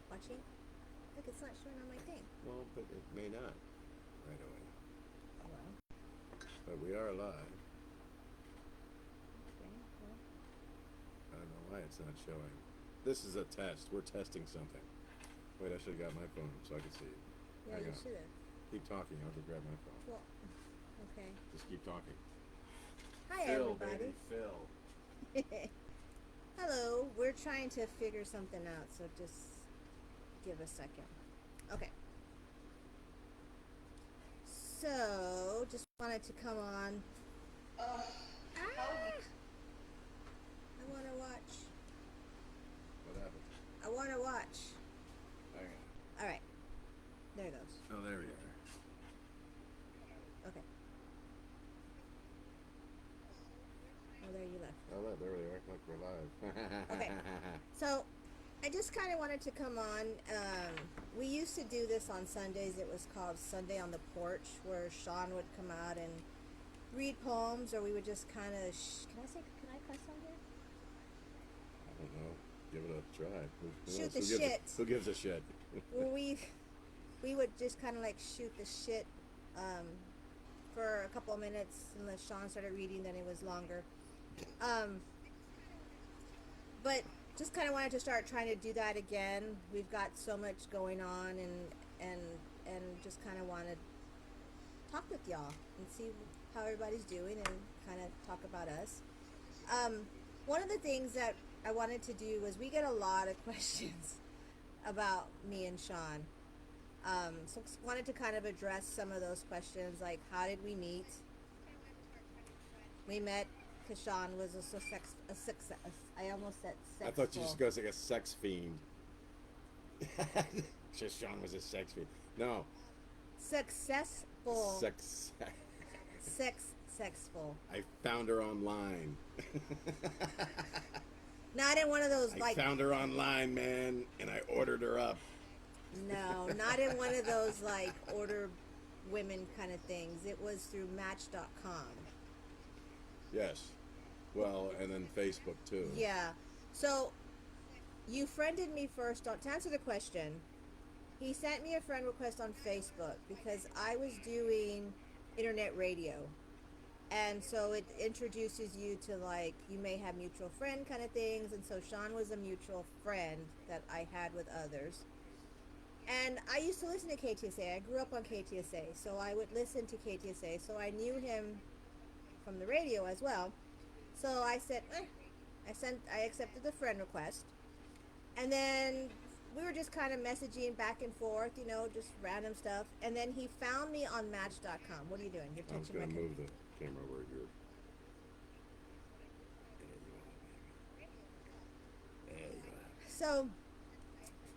Watching? Look, it's not showing on my thing. Well, but it may not right away. Oh, well. But we are live. Okay, well. I don't know why it's not showing. This is a test. We're testing something. Wait, I should have got my phone so I could see it. Yeah, Hang you on. should have. Keep talking. I'll go grab my phone. Well, okay. Just keep talking. Hi, Phil, everybody. baby, Phil. Hello. We're trying to figure something out, so just give a second. Okay. So, just wanted to come on. Ah! I want to watch. What happened? I want to watch. Hang on. All right. There it goes. Oh, there we are. Okay. Oh, there you left. Oh, look, there we are. Look, we're live. Okay. So, I just kind of wanted to come on. We used to do this on Sundays. It was called Sunday on the Porch, where Sean would come out and read poems, or we would just kind of. Can I cuss on here? I don't know. Give it a try. Shoot the Who gives shit. Who gives a shit? Well, we would just kind of like shoot the shit for a couple of minutes, unless Sean started reading. Then it was longer. But just kind of wanted to start trying to do that again. We've got so much going on, and just kind of want to talk with y'all and see how everybody's doing and kind of talk about us. One of the things that I wanted to do was we get a lot of questions about me and Sean. So wanted to kind of address some of those questions, like how did we meet? We met because Sean was I almost said sexual. I thought you just go like a sex fiend. Just Sean was a sex fiend. No. Successful. Sexful. I found her online. Not in one of those I found her online, man, and I ordered her up. No, not in one of those like order women kind of things. It was through Match.com. Yes. Well, and then Facebook too. Yeah. So you friended me first. To answer the question, he sent me a friend request on Facebook because I was doing internet radio. And so it introduces you to like, you may have mutual friend kind of things. And so Sean was a mutual friend that I had with others. And I used to listen to KTSA. I grew up on KTSA. So I would listen to KTSA. So I knew him from the radio as well. So I said, I accepted the friend request. And then we were just kind of messaging back and forth, just random stuff. And then he found me on Match.com. What are you doing? You're I was touching my going to move the camera where you're. There you go. So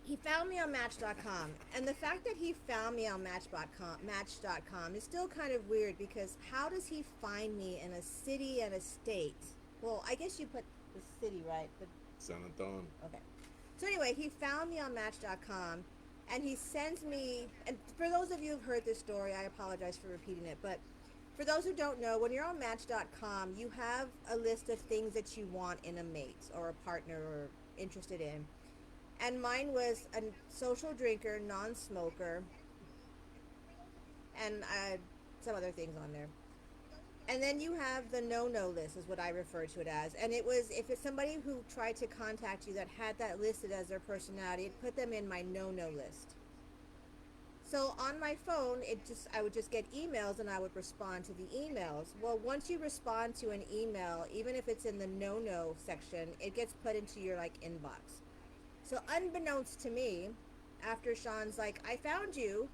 he found me on Match.com. And the fact that he found me on Match.com is still kind of weird because how does he find me in a city and a state? Well, I guess you put the city, right? But San Antonio. okay. So anyway, he found me on Match.com, and he sends me, and for those of you who've heard this story, I apologize for repeating it, but for those who don't know, when you're on Match.com, you have a list of things that you want in a mate or a partner or interested in. And mine was a social drinker, non-smoker, and some other things on there. And then you have the no-no list is what I refer to it as. And it was, if it's somebody who tried to contact you that had that listed as their personality, it put them in my no-no list. So on my phone, I would just get emails and I would respond to the emails. Well, once you respond to an email, even if it's in the no-no section, it gets put into your like inbox. So unbeknownst to me, after Sean's like, I found you,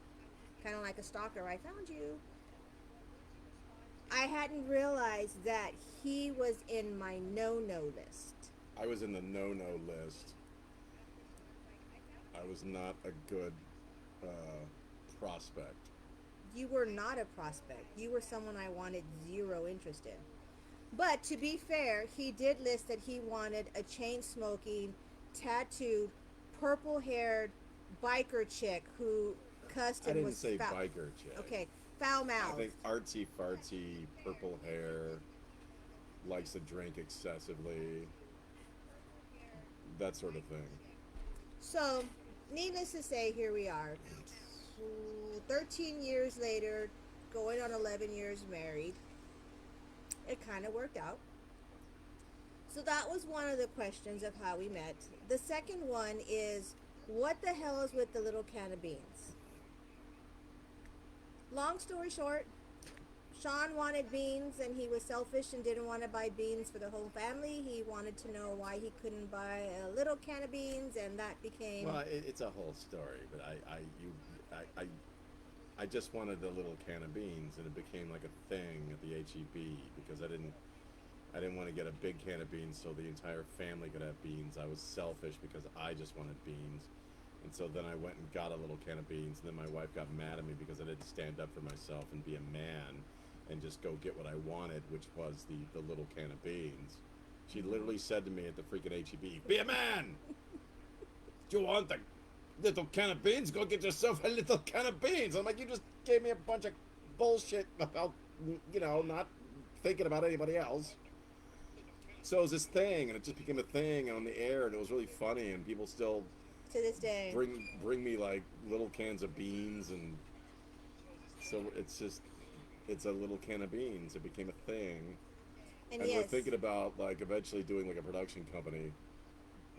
kind of like a stalker, I found you. I hadn't realized that he was in my no-no list. I was in the no-no list. I was not a good prospect. You were not a prospect. You were someone I wanted zero interest in. But to be fair, he did list that he wanted a chain-smoking, tattooed, purple-haired biker chick who cussed and was I didn't say biker chick. Okay, foul-mouthed. I think artsy-fartsy, purple hair, likes to drink excessively, that sort of thing. So needless to say, here we are. 13 years later, going on 11 years married. It kind of worked out. So that was one of the questions of how we met. The second one is, what the hell is with the little can of beans? Long story short, Sean wanted beans and he was selfish and didn't want to buy beans for the whole family. He wanted to know why he couldn't buy a little can of beans, and that became. Well, it's a whole story, but I just wanted a little can of beans, and it became like a thing at the HEB because I didn't want to get a big can of beans so the entire family could have beans. I was selfish because I just wanted beans. And so then I went and got a little can of beans, and then my wife got mad at me because I didn't stand up for myself and be a man and just go get what I wanted, which was the little can of beans. She literally said to me at the freaking HEB, "Be a man! Do you want a little can of beans? Go get yourself a little can of beans." I'm like, "You just gave me a bunch of bullshit about, not thinking about anybody else." So it was this thing, and it just became a thing on the air, and it was really funny, and people still To this day. bring me like little cans of beans, and so it's a little can of beans. It became a thing, And and we're yes, thinking about like eventually doing like a production company,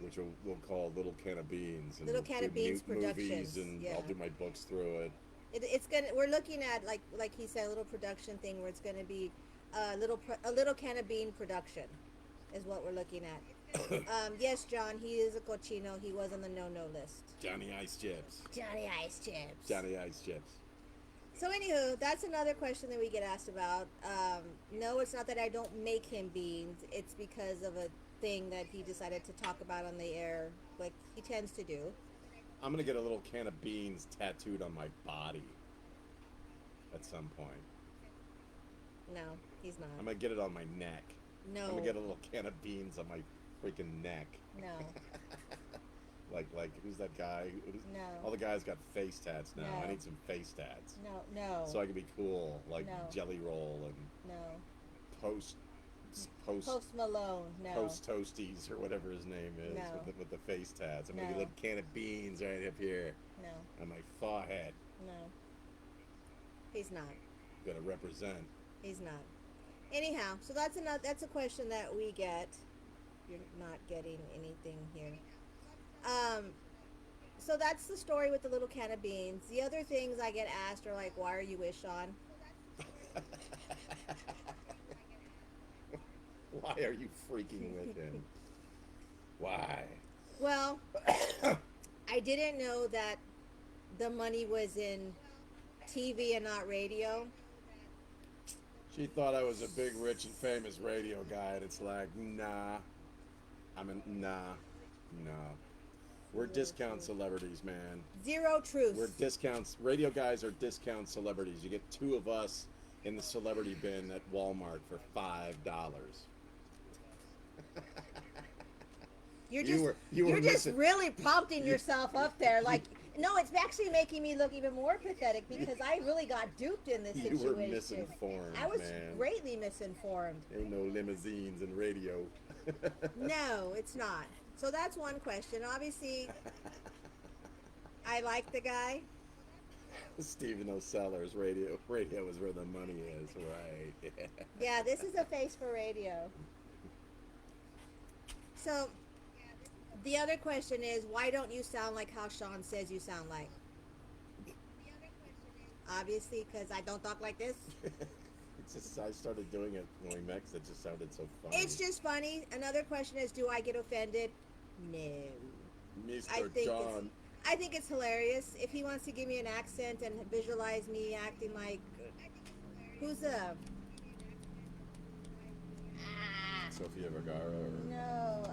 which we'll call Little Can of Beans, and Little we'll Can do of Beans movies, Productions. and Yeah. I'll do my books through it. It's gonna. We're looking at like he said, a little production thing where it's gonna be a little can of bean production, is what we're looking at. Yes, John, he is a cochino. He was on the no list. Johnny Ice Chips. Johnny Ice Chips. Johnny Ice Chips. So anywho, that's another question that we get asked about. No, it's not that I don't make him beans. It's because of a thing that he decided to talk about on the air, like he tends to do. I'm gonna get a little can of beans tattooed on my body at some point. No, he's I'm not. gonna get it on my neck. No. I'm gonna get a little can of beans on my freaking neck. No. Like who's that guy? No. All the guys got face tats now. No. I need some face tats No. No. so I can be cool, like No. Jelly Roll and No. post post Post Malone. No. post toasties or whatever his name is No. with the face tats. I'm gonna No. get a little can of beans right up here No. on my forehead. No. He's not. Gonna represent. He's not. Anyhow, so that's a question that we get. You're not getting anything here. So that's the story with the little can of beans. The other things I get asked are like, why are you with Sean? Why are you freaking with him? Why? Well, I didn't know that the money was in TV and not radio. She thought I was a big, rich, and famous radio guy, and it's like, nah. Nah. We're discount celebrities, man. Zero truth. We're discounts. Radio guys are discount celebrities. You get two of us in the celebrity bin at Walmart for $5. You're You just were you're just missing- really prompting yourself up there. Like, no, it's actually making me look even more pathetic because I really got duped in this You situation. were misinformed, I was man. greatly misinformed. Ain't no limousines and radio. No, it's not. So that's one question. Obviously, I like the guy. Stephen O'Seller's radio is where the money is, right? Yeah, this is a face for radio. So, the other question is, why don't you sound like how Sean says you sound like? Obviously, because I don't talk like this. It's just I started doing it when we met 'cause it just sounded so funny. It's just funny. Another question is, do I get offended? No. Mr. John. I think it's hilarious. If he wants to give me an accent and visualize me acting like, who's a? Sofia Vergara. Or... No,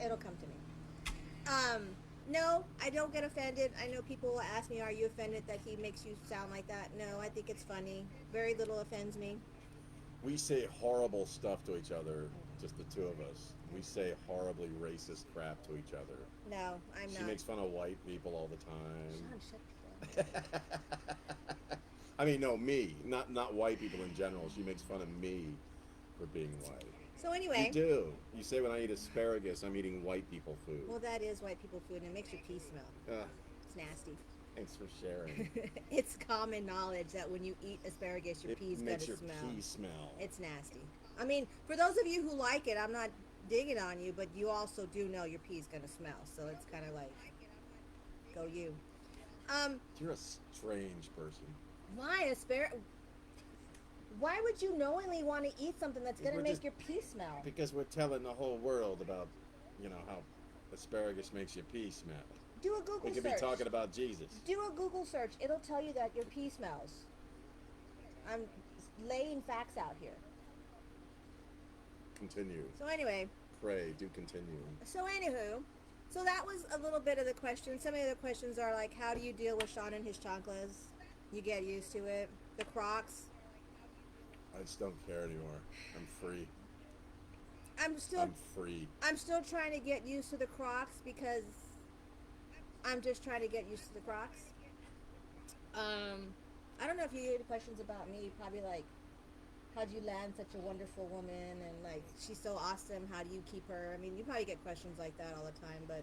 it'll come to me. No, I don't get offended. I know people will ask me, are you offended that he makes you sound like that? No, I think it's funny. Very little offends me. We say horrible stuff to each other, just the two of us. We say horribly racist crap to each other. No, I'm She not. makes fun of white people all the time. Sean, shut up. I mean, no, me, not white people in general. She makes fun of me for being white. So You anyway, do. You say when I eat asparagus, I'm eating white people food. well, that is white people food, and it makes your pee smell. Ugh, It's nasty. thanks for sharing. It's common knowledge that when you eat asparagus, your It pee's gonna makes your smell. pee smell. It's nasty. I mean, for those of you who like it, I'm not digging on you, but you also do know your pee's gonna smell. So it's kind of like, go you. Um, You're a strange person. why asparagus? Why would you knowingly want to eat something that's gonna We're make just- your pee smell? Because we're telling the whole world about, how asparagus makes your pee smell. Do a Google We could search. be talking about Jesus. Do a Google search. It'll tell you that your pee smells. I'm laying facts out here. Continue. So anyway, Pray, do continue. so that was a little bit of the questions. Some of the questions are like, how do you deal with Sean and his chanclas? You get used to it. The Crocs. I just don't care anymore. I'm free. I'm free. still trying to get used to the Crocs because I'm just trying to get used to the Crocs. I don't know if you had questions about me. Probably like, how'd you land such a wonderful woman? And like, she's so awesome. How do you keep her? I mean, you probably get questions like that all the time, but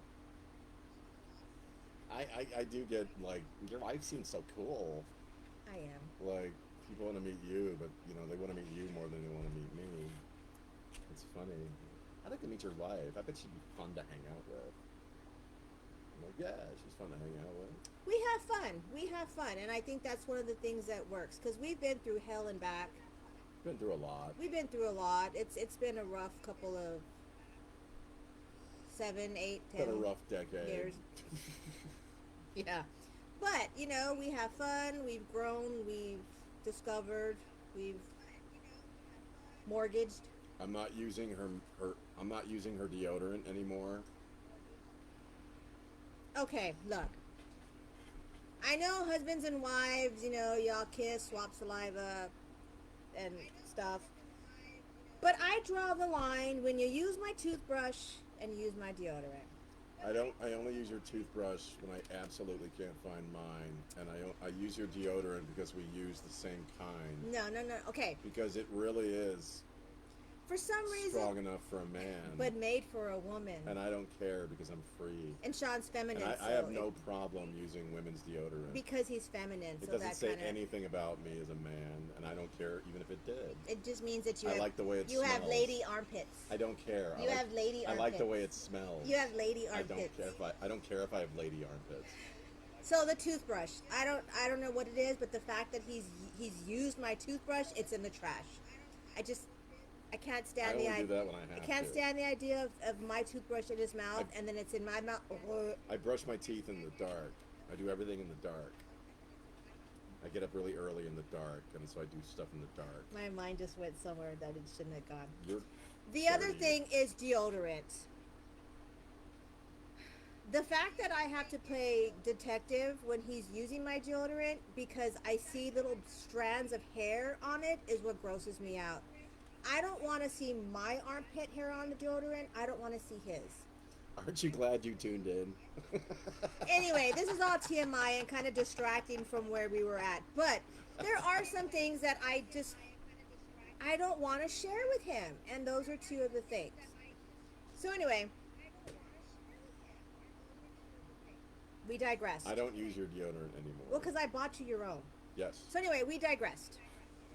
I do get, like, your life seems so cool. I am. Like, people want to meet you, but, they want to meet you more than they want to meet me. It's funny. I'd like to meet your wife. I bet she'd be fun to hang out with. I'm like, yeah, she's fun to hang out with. We have fun. We have fun. And I think that's one of the things that works because we've been through hell and back. Been through a lot. We've been through a lot. It's been a rough couple of 7, 8, 10 Been a rough decade. years. Yeah. But, we have fun. We've grown. We've discovered. We've mortgaged. I'm not using I'm not using her deodorant anymore. Okay, look. I know husbands and wives, y'all kiss, swap saliva, and stuff. But I draw the line when you use my toothbrush and use my deodorant. I only use your toothbrush when I absolutely can't find mine, and I use your deodorant because we use the same kind. No. Okay. Because it really is For some reason, strong enough for a man. but made for a woman. And I don't care because I'm free. And Sean's feminine. And so I have no problem using women's deodorant. because he's feminine. It So doesn't that say kind of anything about me as a man, and I don't care even if it did. it just means that you I have like the way it you have smells. lady armpits. I don't care. You have lady I like the armpits. way it smells. You have lady I armpits. I don't care if I have lady armpits. So the toothbrush, I don't know what it is, but the fact that he's used my toothbrush, it's in the trash. I can't I stand only the do idea. that when I have I can't to. stand the idea of my toothbrush in his mouth, and then it's in my mouth. I brush my teeth in the dark. I do everything in the dark. I get up really early in the dark, and so I do stuff in the dark. My mind just went somewhere that it shouldn't have gone. You're The other dirty. thing is deodorant. The fact that I have to play detective when he's using my deodorant because I see little strands of hair on it is what grosses me out. I don't want to see my armpit hair on the deodorant. I don't want to see his. Aren't you glad you tuned in? Anyway, this is all TMI and kind of distracting from where we were at. But there are some things that I don't want to share with him. And those are two of the things. So anyway, we digressed. I don't use your deodorant anymore. Well, because I bought you your own. Yes, So anyway, we digressed.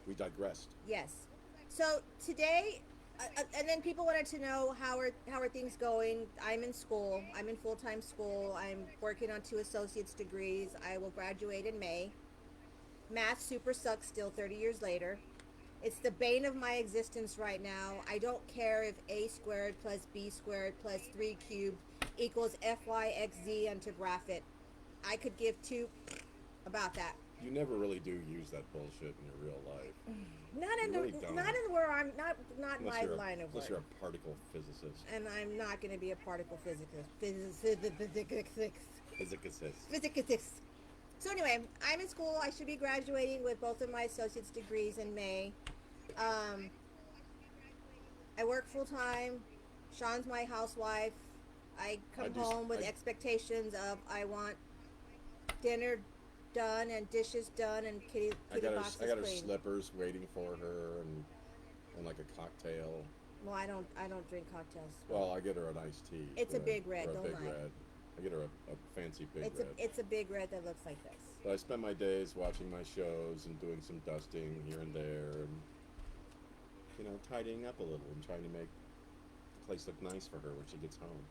we digressed. Yes. So today, and then people wanted to know how are things going. I'm in school. I'm in full-time school. I'm working on 2 associate's degrees. I will graduate in May. Math super sucks still 30 years later. It's the bane of my existence right now. I don't care if a squared plus b squared plus 3 cubed equals fyxz and to graph it. I could give two about that. You never really do use that bullshit in your real life. Not in You really don't. not in where I'm not Unless my you're a- line of Unless work. you're a particle physicist. And I'm not going to be a particle physicist. Physicist. So anyway, I'm in school. I should be graduating with both of my associate's degrees in May. I work full time. Sean's my housewife. I come home with expectations of I want dinner done and dishes done and kitty I got boxes her clean. slippers waiting for her and like a cocktail. Well, I don't drink cocktails. Well, I get her an iced tea. It's a big red, or a don't big lie. red. I get her a fancy big It's a red. it's a big red that looks like this. But I spend my days watching my shows and doing some dusting here and there, and tidying up a little and trying to make the place look nice for her when she gets home.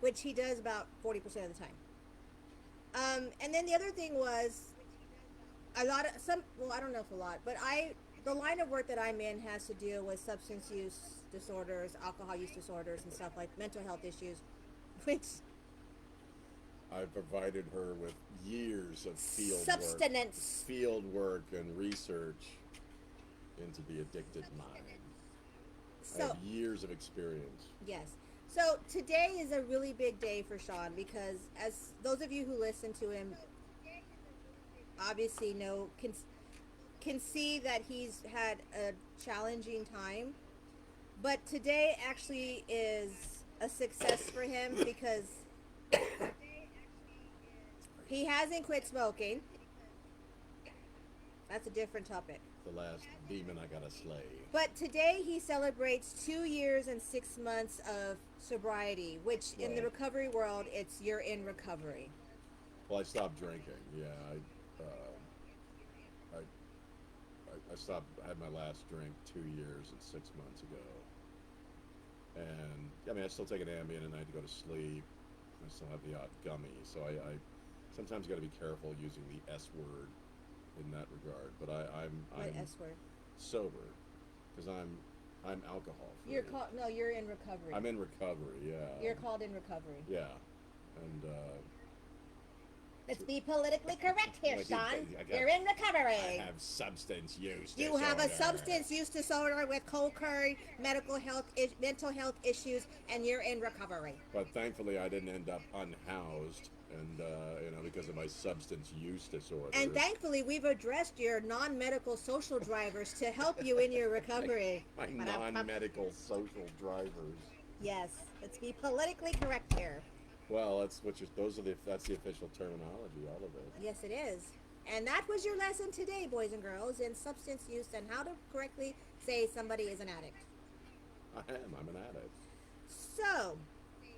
Which he does about 40% of the time. And then the other thing was a lot of some. Well, I don't know if a lot, but the line of work that I'm in has to deal with substance use disorders, alcohol use disorders, and stuff like mental health issues, which I've provided her with years of substance. field work and research into the addicted mind. I So have years of experience. yes. So today is a really big day for Sean because, as those of you who listen to him obviously know, can see that he's had a challenging time. But today actually is a success for him because he hasn't quit smoking. That's a different topic. The last demon I gotta slay. But today he celebrates 2 years and 6 months of sobriety, which in the Right. recovery world, it's you're in recovery. Well, I stopped drinking. Yeah, I stopped. I had my last drink 2 years and 6 months ago, and I mean I still take an Ambien at night to go to sleep. I still have the odd gummy, so I sometimes got to be careful using the S word in that regard. But What I'm S word? sober because I'm alcohol free. You're called no. You're in recovery. I'm in recovery. Yeah. You're called in recovery. Yeah, and Let's be politically correct here, Like, Sean. I got- You're in I recovery. have substance use. You have a disorder. substance use disorder with co-occurring mental health issues, and you're in recovery. But thankfully, I didn't end up unhoused, and because of my substance use disorder. And thankfully, we've addressed your non-medical social drivers to help you in your recovery. my non-medical social drivers. Yes, let's be politically correct here. Well, that's the official terminology. All of it. Yes, it is. And that was your lesson today, boys and girls, in substance use and how to correctly say somebody is an addict. I am. I'm an addict. So,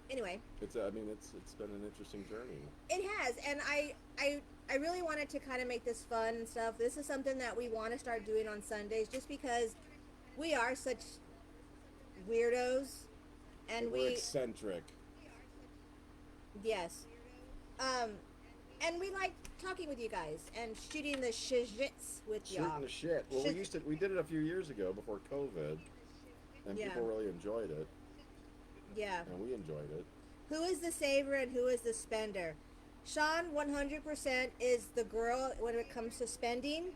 anyway, It's been an interesting journey. it has, and I really wanted to kind of make this fun and stuff. This is something that we want to start doing on Sundays, just because we are such weirdos, and We're eccentric. yes, um, and we like talking with you guys and shooting the shizits with y'all. Shooting the shit. Well, we did it a few years ago before COVID, and Yeah. people really enjoyed it, Yeah. and we enjoyed it. Who is the saver and who is the spender? Sean 100% is the girl when it comes to spending.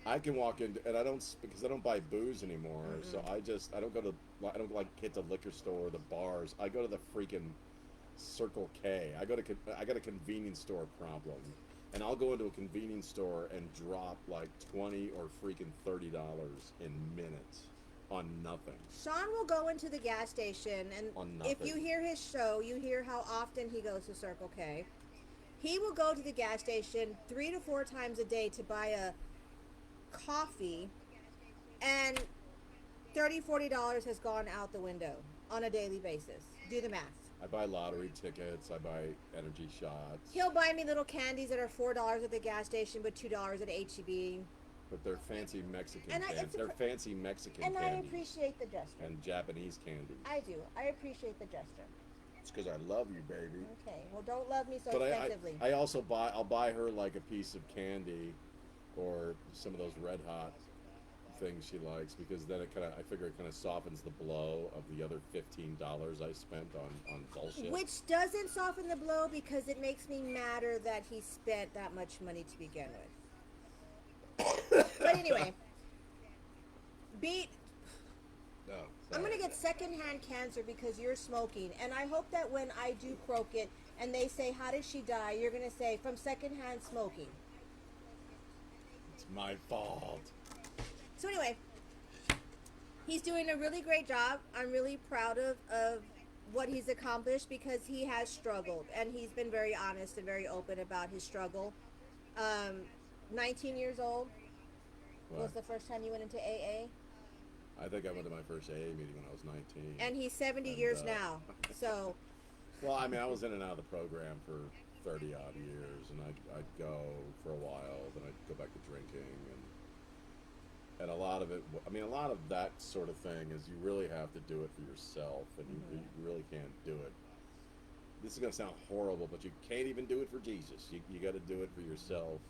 I can walk in, and because I don't buy booze anymore. Mm-mm. So I don't like hit the liquor store or the bars. I go to the freaking Circle K. I got a convenience store problem, and I'll go into a convenience store and drop like $20 or freaking $30 in minutes on nothing. Sean will go into the gas station, and On if you nothing. hear his show, you hear how often he goes to Circle K. He will go to the gas station 3 to 4 times a day to buy a coffee, and $30-$40 has gone out the window on a daily basis. Do the math. I buy lottery tickets. I buy energy shots. He'll buy me little candies that are $4 at the gas station, but $2 at HEB. But they're fancy Mexican And candies. They're fancy Mexican And I candies. appreciate the gesture. And Japanese candy. I do. I appreciate the gesture. It's because I love you, baby. Okay. Well, don't love me so But excessively. I also I'll buy her like a piece of candy or some of those Red Hot things she likes, because then I figure it kind of softens the blow of the other $15 I spent on bullshit. Which doesn't soften the blow because it makes me madder that he spent that much money to begin with. But anyway, No, I'm sorry. gonna get secondhand cancer because you're smoking, and I hope that when I do croak it and they say, "How did she die?" you're gonna say, "From secondhand smoking." It's my fault. So anyway, he's doing a really great job. I'm really proud of what he's accomplished because he has struggled, and he's been very honest and very open about his struggle. 19 years old was What? the first time you went into AA. I think I went to my first AA meeting when I was 19. And he's 70 And years now. So, well, I mean, I was in and out of the program for 30 odd years, and I'd go for a while, then I'd go back to drinking, and a lot of it. I mean, a lot of that sort of thing is you really have to do it for yourself, and you really can't do it. This is gonna sound horrible, but you can't even do it for Jesus. You got to do it for yourself,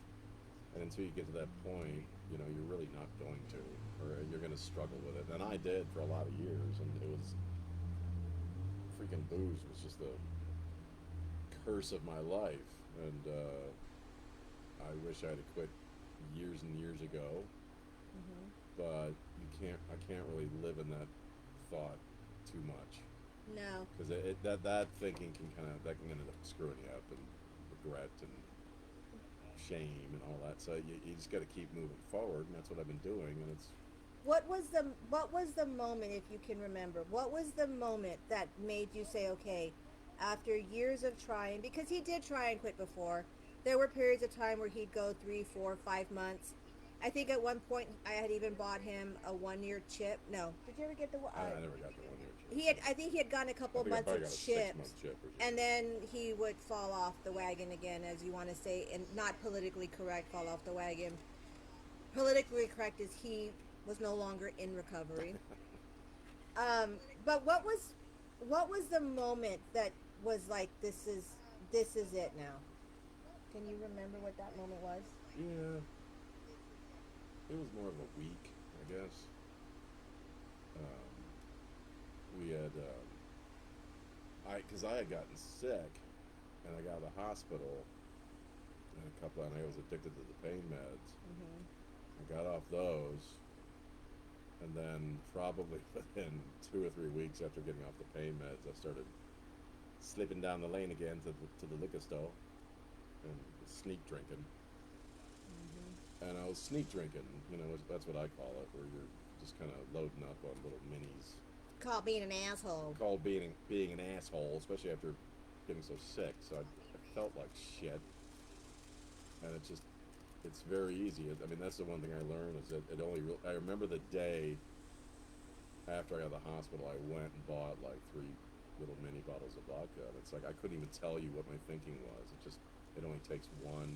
and until you get to that point, you know, you're really not going to, or you're going to struggle with it. And I did for a lot of years, and it was freaking booze was just the curse of my life, and I wish I'd have quit years and years ago, but you can't. I can't really live in that thought too much no. because that thinking can end up screwing you up and regret and shame and all that. So you just got to keep moving forward, and that's what I've been doing. And it's What was the moment, if you can remember? What was the moment that made you say, okay, after years of trying, because he did try and quit before. There were periods of time where he'd go 3, 4, 5 months. I think at one point I had even bought him a 1 year chip. No, did you ever get the? I never got the 1 year He chip. had. I think he had gotten a I couple think I months probably of got a chips, 6 month chip or and something. then he would fall off the wagon again, as you want to say, and not politically correct. Fall off the wagon. Politically correct is he was no longer in recovery. But what was the moment that was like, this is it now? Can you remember what that moment was? Yeah, it was more of a week, I guess. We had because I had gotten sick, and I got out of the hospital, and and I was addicted to the pain meds. I got off those, and then probably within 2 or 3 weeks after getting off the pain meds, I started slipping down the lane again to the liquor store and sneak drinking. And I was sneak drinking, you know, that's what I call it, where you're just kind of loading up on little minis. Called being an asshole. Called being an asshole, especially after getting so sick. So I felt like shit, and it's very easy. I mean, that's the one thing I learned is that I remember the day after I got out of the hospital, I went and bought like 3 little mini bottles of vodka, and it's like I couldn't even tell you what my thinking was. It only takes one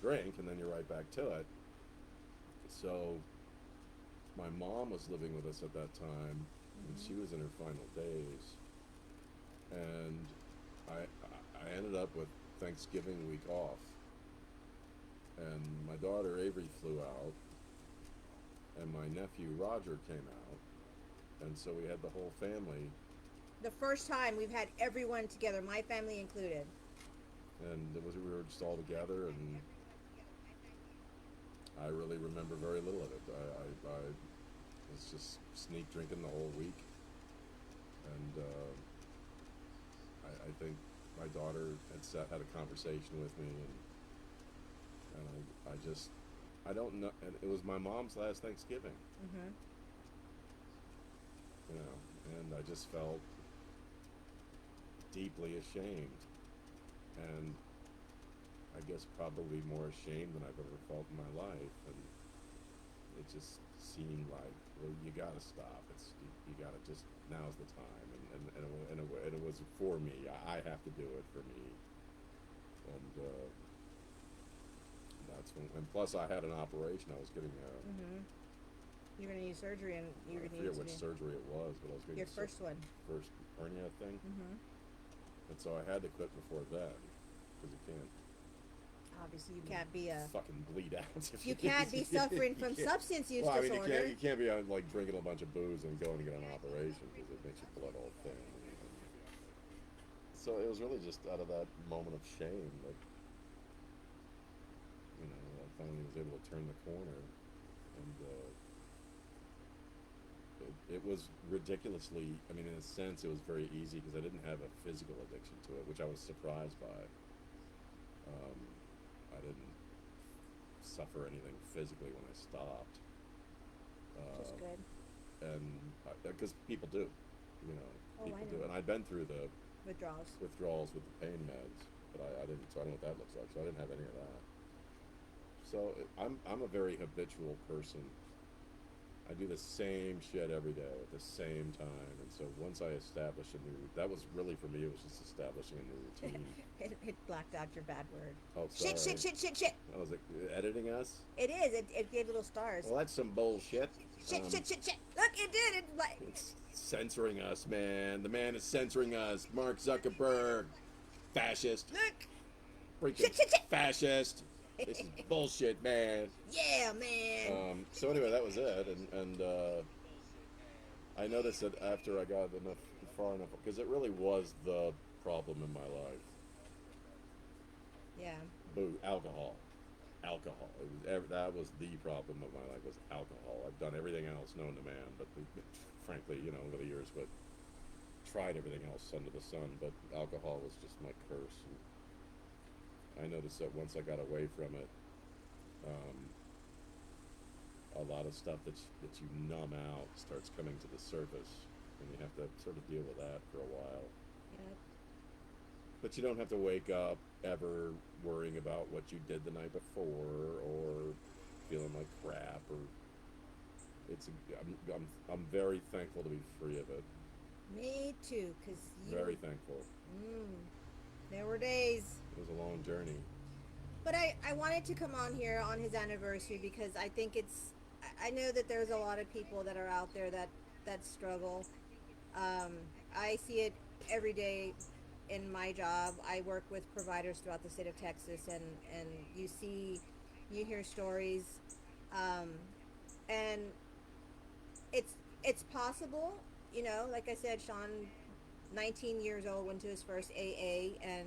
drink, and then you're right back to it. So my mom was living with us at that time, and she was in her final days, and I ended up with Thanksgiving week off, and my daughter Avery flew out, and my nephew Roger came out, and so we had the whole family, The first time we've had everyone together, my family included. and we were just all together, and I really remember very little of it. I was just sneak drinking the whole week, and I think my daughter had a conversation with me, and I don't know. And it was my mom's last Thanksgiving, you know, and I just felt deeply ashamed, and I guess probably more ashamed than I've ever felt in my life, and it just seemed like, well, you gotta stop. You gotta just, now's the time, and it was for me. I have to do it for me, and that's and plus I had an operation. I was getting You're gonna need surgery, and you're I gonna forget need which surgery it was, but I was getting your first one. first hernia thing, and so I had to quit before then because you can't. Obviously, you can't be a. Fucking bleed out. You can't be suffering from substance use well, I mean, disorder. you can't be like drinking a bunch of booze and going to get an operation because it makes your blood all thin. So it was really just out of that moment of shame that, you know, I finally was able to turn the corner, and it was ridiculously. I mean, in a sense, it was very easy because I didn't have a physical addiction to it, which I was surprised by. I didn't suffer anything physically when I stopped. Which is good. And because people do, you know, Oh, people I do, know. and I've been through the Withdrawals. withdrawals with the pain meds, but I didn't. So I don't know what that looks like. So I didn't have any of that. So I'm a very habitual person, I do the same shit every day at the same time, and so once I established a new, that was really for me. It was just establishing a new routine. It blacked out your bad word. Oh, Shit, sorry. shit, shit, shit, shit. I was like editing us. It is. It gave little stars. Well, that's some bullshit. Shit, shit, shit, shit. Look, it did. It's censoring us, man. The man is censoring us. Mark Zuckerberg, fascist, Look. freaking Shit, shit, shit. fascist. This is bullshit, man. Yeah, man. So anyway, that was it, and I noticed that after I got enough far enough, because it really was the problem in my life. Yeah. Boo, alcohol. Alcohol. It was that was the problem of my life was alcohol. I've done everything else known to man, but frankly, over the years, but tried everything else under the sun. But alcohol was just my curse. And I noticed that once I got away from it, a lot of stuff that you numb out starts coming to the surface, and you have to sort of deal with that for a while. Yeah. But you don't have to wake up ever worrying about what you did the night before or feeling like crap. Or I'm very thankful to be free of it. Me too, cause Very thankful. There were days. It was a long journey. But I wanted to come on here on his anniversary because I think I know that there's a lot of people that are out there that struggle. I see it every day in my job. I work with providers throughout the state of Texas, and you hear stories, and it's possible. Like I said, Sean, 19 years old, went to his first AA, and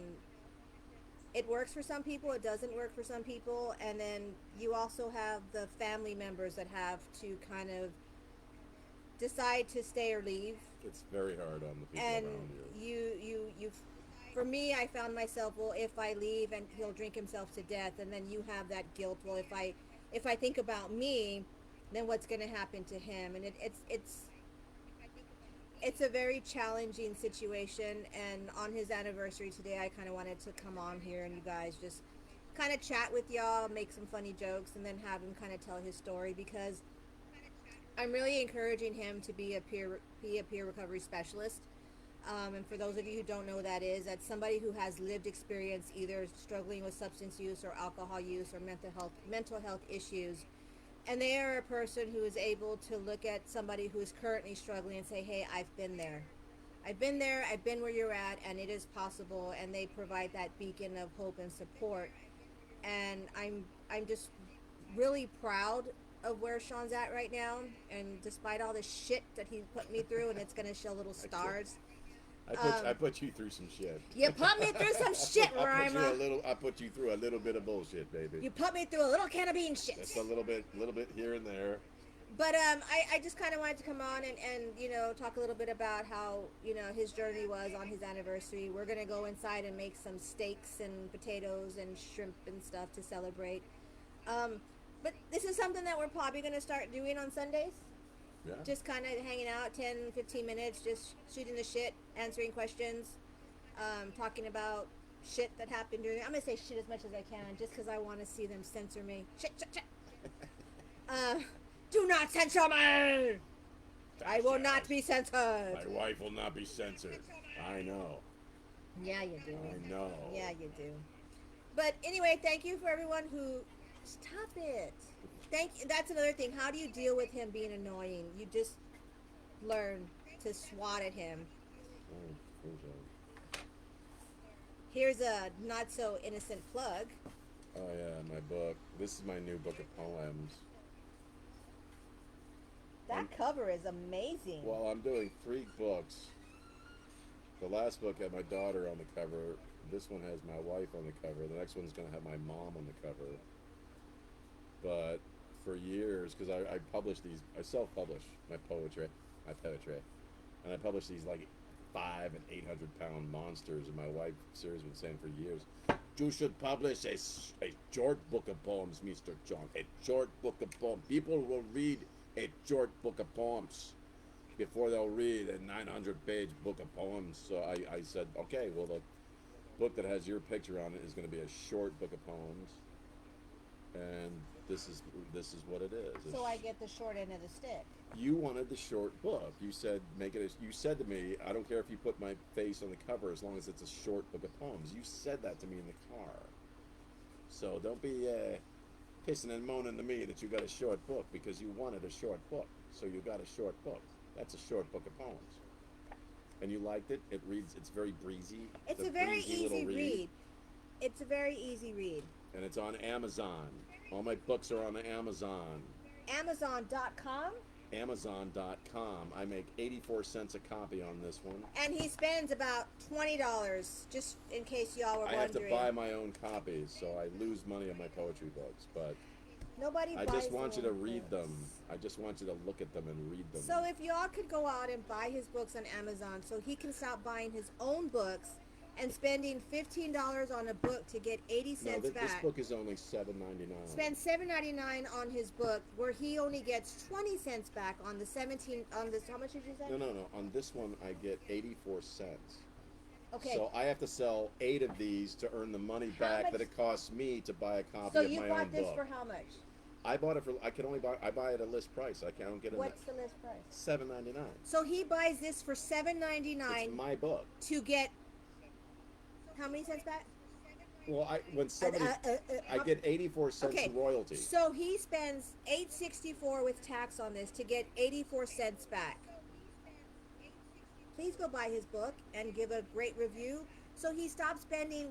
it works for some people, it doesn't work for some people, and then you also have the family members that have to kind of decide to stay or leave. It's very hard on the people And around you. you for me, I found myself, well, if I leave and he'll drink himself to death, and then you have that guilt, well, if I think about me, then what's going to happen to him? And it's a very challenging situation. And on his anniversary today, I kind of wanted to come on here and you guys just kind of chat with y'all, make some funny jokes, and then have him kind of tell his story, because I'm really encouraging him to be a peer recovery specialist. And for those of you who don't know what that is, that's somebody who has lived experience either struggling with substance use or alcohol use or mental health issues. And they are a person who is able to look at somebody who is currently struggling and say, hey, I've been there. I've been there, I've been where you're at, and it is possible. And they provide that beacon of hope and support. And I'm just really proud of where Sean's at right now. And despite all the shit that he put me through, and it's going to show little stars. I put you through some shit. You put me through some shit, Rima. I put you through a little bit of bullshit, baby. You put me through a little can of bean shit. Just a little bit here and there. But I just kind of wanted to come on and talk a little bit about how his journey was on his anniversary. We're gonna go inside and make some steaks and potatoes and shrimp and stuff to celebrate. But this is something that we're probably gonna start doing on Sundays. Yeah. Just kind of hanging out 10, 15 minutes, just shooting the shit, answering questions, talking about shit that happened during. I'm gonna say shit as much as I can, just because I want to see them censor me. Shit, shit, shit. Do not censor me! I will not be censored. My wife will not be censored. I know. Yeah, you do. I know. Yeah, you do. But anyway, thank you for everyone who. Stop it. That's another thing. How do you deal with him being annoying? You just learn to swat at him. Here's a not so innocent plug. Oh yeah, my book. This is my new book of poems. That cover is amazing. Well, I'm doing 3 books. The last book had my daughter on the cover. This one has my wife on the cover. The next one's going to have my mom on the cover. But for years, because I publish these, I self-publish my poetry, and I publish these like 500 and 800 pound monsters. And my wife Siria's been saying for years, you should publish a short book of poems, Mr. John. A short book of poems. People will read a short book of poems before they'll read a 900-page book of poems. So I said, okay, well, the book that has your picture on it is going to be a short book of poems. and this is what it is. So I get the short end of the stick. You wanted the short book. You said make it. You said to me, I don't care if you put my face on the cover as long as it's a short book of poems. You said that to me in the car. So don't be pissing and moaning to me that you got a short book because you wanted a short book. So you got a short book. That's a short book of poems. And you liked it. It reads. It's very breezy. It's a very easy read. It's a very easy read. And it's on Amazon. All my books are on Amazon. Amazon.com. Amazon.com. I make 84 cents a copy on this one. And he spends about $20, just in case y'all were wondering. I have to buy my own copies, so I lose money on my poetry books. But nobody buys I just want you to them read books. them. I just want you to look at them and read them. So if y'all could go out and buy his books on Amazon so he can stop buying his own books and spending $15 on a book to get 80 cents back. This book is only $7.99. Spend $7.99 on his book, where he only gets 20 cents back on the 17. On this, how much did you say? No. On this one, I get 84 cents. Okay. So I have to sell 8 of these to earn the money back that it costs me to buy a copy so of my you own bought this book. for how much? I bought it for. I can only buy. I buy it at list price. I don't get it. What's the list price? $7.99. So he buys this for $7.99. It's my book. To get how many cents back? Well, when somebody, I get 84 cents in royalty. So he spends $8.64 with tax on this to get 84 cents back. Please go buy his book and give a great review. So he stopped spending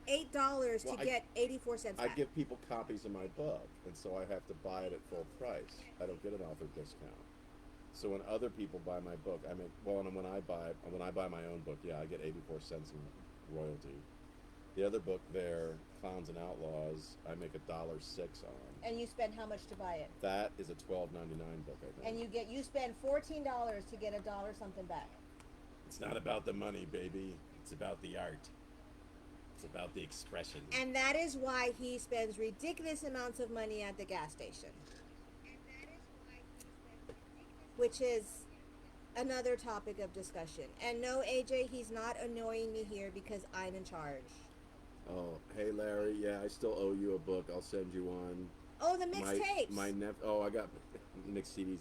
$8 to get 84 cents back. I give people copies of my book, and so I have to buy it at full price. I don't get an author discount. So when other people buy my book, I make and when I buy my own book, I get 84 cents in royalty. The other book there, Clowns and Outlaws, I make $1.06 on. And you spend how much to buy it? That is a $12.99 book, I think. And you spend $14 to get $1 something back. It's not about the money, baby. It's about the art. It's about the expression. And that is why he spends ridiculous amounts of money at the gas station. Which is another topic of discussion. And no, AJ, he's not annoying me here because I'm in charge. Oh, hey Larry, yeah, I still owe you a book. I'll send you one. Oh, the mixtapes. I got mixed CDs.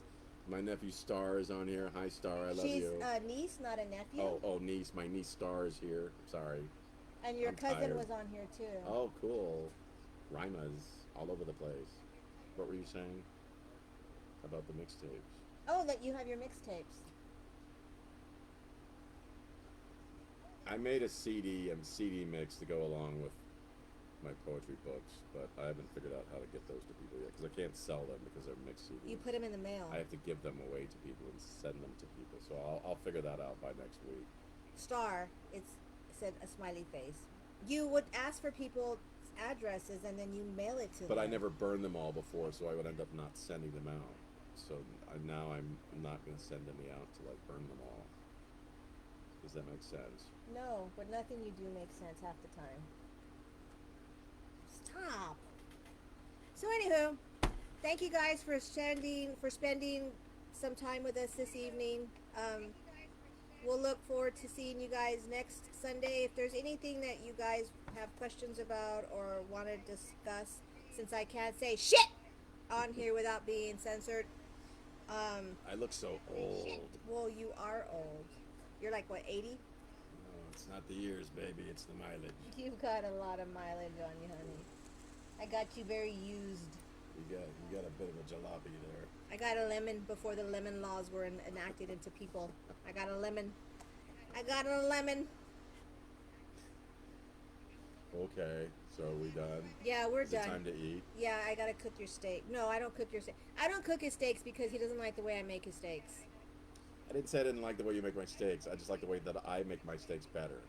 My nephew Star is on here. Hi Star, I love you. She's a niece, not a nephew. Oh, niece. My niece Star is here. Sorry. And your cousin tired. was on here too. Oh, cool. Rima's all over the place. What were you saying about the mixtapes? Oh, that you have your mixtapes. I made a CD mix to go along with my poetry books, but I haven't figured out how to get those to people yet because I can't sell them because they're mixed CDs. You put them in the mail. I have to give them away to people and send them to people, so I'll figure that out by next week. Star, it said a smiley face. You would ask for people's addresses and then you mail it to them. But I never burned them all before, so I would end up not sending them out. So now I'm not going to send any out to burn them all. Does that make sense? No, but nothing you do makes sense half the time. Stop. So anywho, thank you guys for spending some time with us this evening. We'll look forward to seeing you guys next Sunday. If there's anything that you guys have questions about or want to discuss, since I can't say shit on here without being censored. I look so old. Well, you are old. You're like, what, 80? No, it's not the years, baby. It's the mileage. You've got a lot of mileage on you, honey. I got you very used. You got a bit of a jalopy there. I got a lemon before the lemon laws were enacted into people. I got a lemon. Okay, so are we done? Yeah, we're Is done. it time to eat? Yeah, I gotta cook your steak. No, I don't cook your steak. I don't cook his steaks because he doesn't like the way I make his steaks. I didn't say I didn't like the way you make my steaks. I just like the way that I make my steaks better.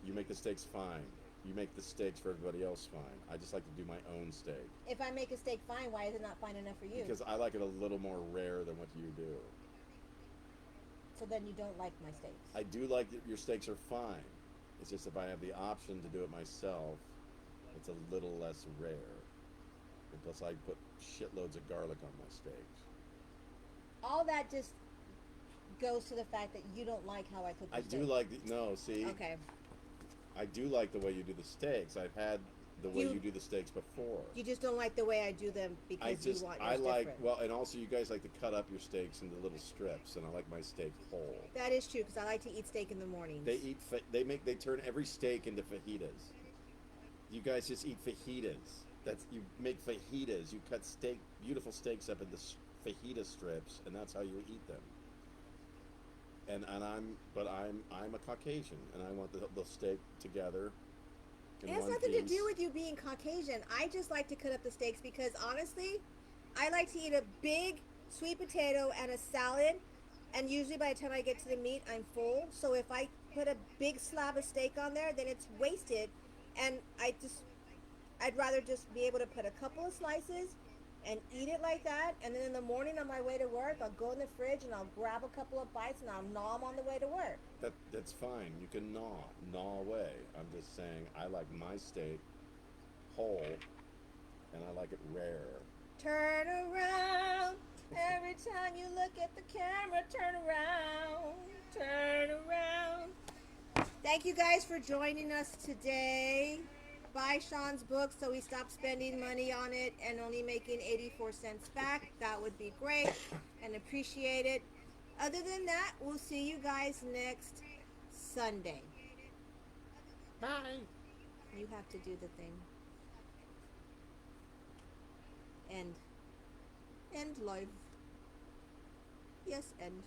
You make the steaks fine. You make the steaks for everybody else fine. I just like to do my own steak. If I make a steak fine, why is it not fine enough for you? Because I like it a little more rare than what you do. So then you don't like my steaks. I do like that your steaks are fine. It's just if I have the option to do it myself, it's a little less rare. And plus I put shitloads of garlic on my steaks. All that just goes to the fact that you don't like how I cook the steak. I do like no, see? Okay. I do like the way you do the steaks. I've had the way you do the steaks before. You just don't like the way I do them because you want yours different. Well, and also you guys like to cut up your steaks into little strips, and I like my steak whole. That is true because I like to eat steak in the mornings. They turn every steak into fajitas. You guys just eat fajitas. You make fajitas. You cut beautiful steaks up into fajita strips, and that's how you eat them. And I'm a Caucasian, and I want the steak together. It has nothing to do with you being Caucasian. I just like to cut up the steaks because honestly, I like to eat a big sweet potato and a salad, and usually by the time I get to the meat, I'm full. So if I put a big slab of steak on there, then it's wasted, and I'd rather just be able to put a couple of slices and eat it like that, and then in the morning on my way to work, I'll go in the fridge and I'll grab a couple of bites and I'll gnaw them on the way to work. That's fine. You can gnaw away. I'm just saying I like my steak whole, and I like it rare. Turn around. Every time you look at the camera, turn around. Turn around. Thank you guys for joining us today. Buy Sean's book so he stops spending money on it and only making 84 cents back. That would be great and appreciate it. Other than that, we'll see you guys next Sunday. Bye. You have to do the thing. End live. Yes, end.